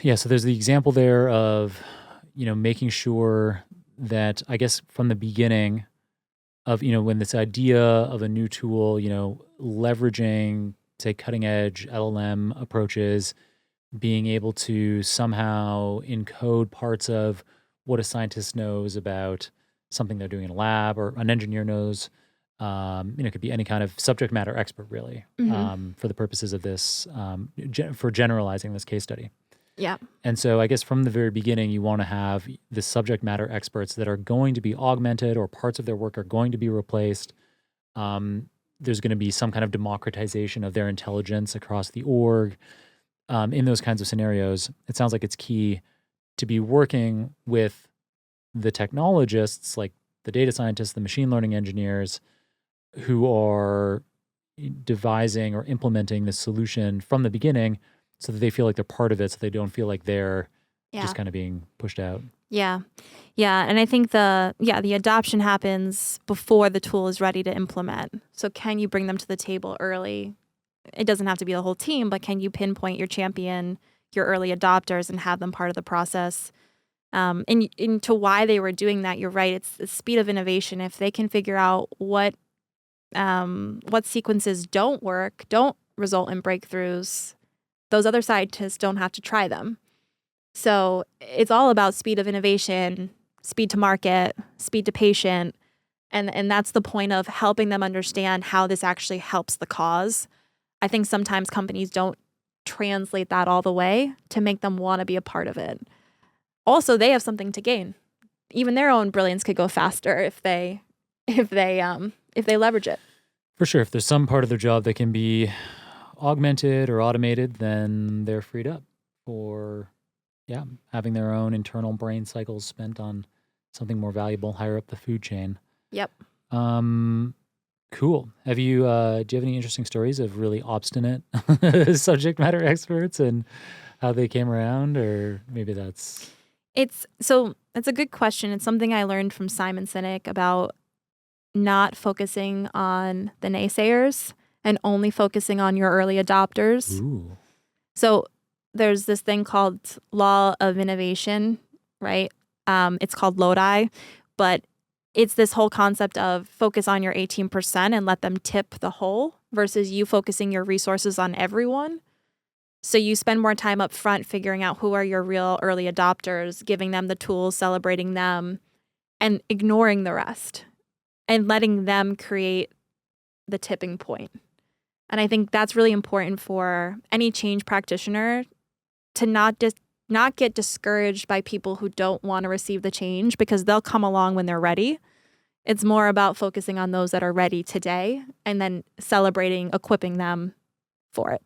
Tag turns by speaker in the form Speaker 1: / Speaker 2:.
Speaker 1: Yeah, so there's the example there of, making sure that, I guess, from the beginning of, when this idea of a new tool, leveraging, say, cutting edge LLM approaches, being able to somehow encode parts of what a scientist knows about something they're doing in a lab or an engineer knows. It could be any kind of subject matter expert, really,
Speaker 2: Hmm.
Speaker 1: for the purposes of this, for generalizing this case study.
Speaker 2: Yeah.
Speaker 1: And so I guess from the very beginning, you want to have the subject matter experts that are going to be augmented or parts of their work are going to be replaced. There's going to be some kind of democratization of their intelligence across the org. In those kinds of scenarios, it sounds like it's key to be working with the technologists, like the data scientists, the machine learning engineers, who are devising or implementing the solution from the beginning so that they feel like they're part of it, so they don't feel like they're
Speaker 2: Yeah.
Speaker 1: just kind of being pushed out.
Speaker 2: Yeah. Yeah. And I think the adoption happens before the tool is ready to implement. So can you bring them to the table early? It doesn't have to be the whole team, but can you pinpoint your champion, your early adopters, and have them part of the process? And into why they were doing that, you're right. It's the speed of innovation. If they can figure out what sequences don't work, don't result in breakthroughs, those other scientists don't have to try them. So it's all about speed of innovation, speed to market, speed to patient. And that's the point of helping them understand how this actually helps the cause. I think sometimes companies don't translate that all the way to make them want to be a part of it. Also, they have something to gain. Even their own brilliance could go faster if they leverage it.
Speaker 1: For sure, if there's some part of their job that can be augmented or automated, then they're freed up for having their own internal brain cycles spent on something more valuable higher up the food chain.
Speaker 2: Yep.
Speaker 1: Cool. Do you have any interesting stories of really obstinate subject matter experts and how they came around, or maybe that's...
Speaker 2: It's a good question. It's something I learned from Simon Sinek about not focusing on the naysayers and only focusing on your early adopters.
Speaker 1: Ooh.
Speaker 2: So there's this thing called law of innovation, right? It's called Lodi, but it's this whole concept of focus on your 18% and let them tip the whole versus you focusing your resources on everyone. So you spend more time up front figuring out who are your real early adopters, giving them the tools, celebrating them, and ignoring the rest and letting them create the tipping point. And I think that's really important for any change practitioner to not get discouraged by people who don't want to receive the change because they'll come along when they're ready. It's more about focusing on those that are ready today and then celebrating, equipping them for it.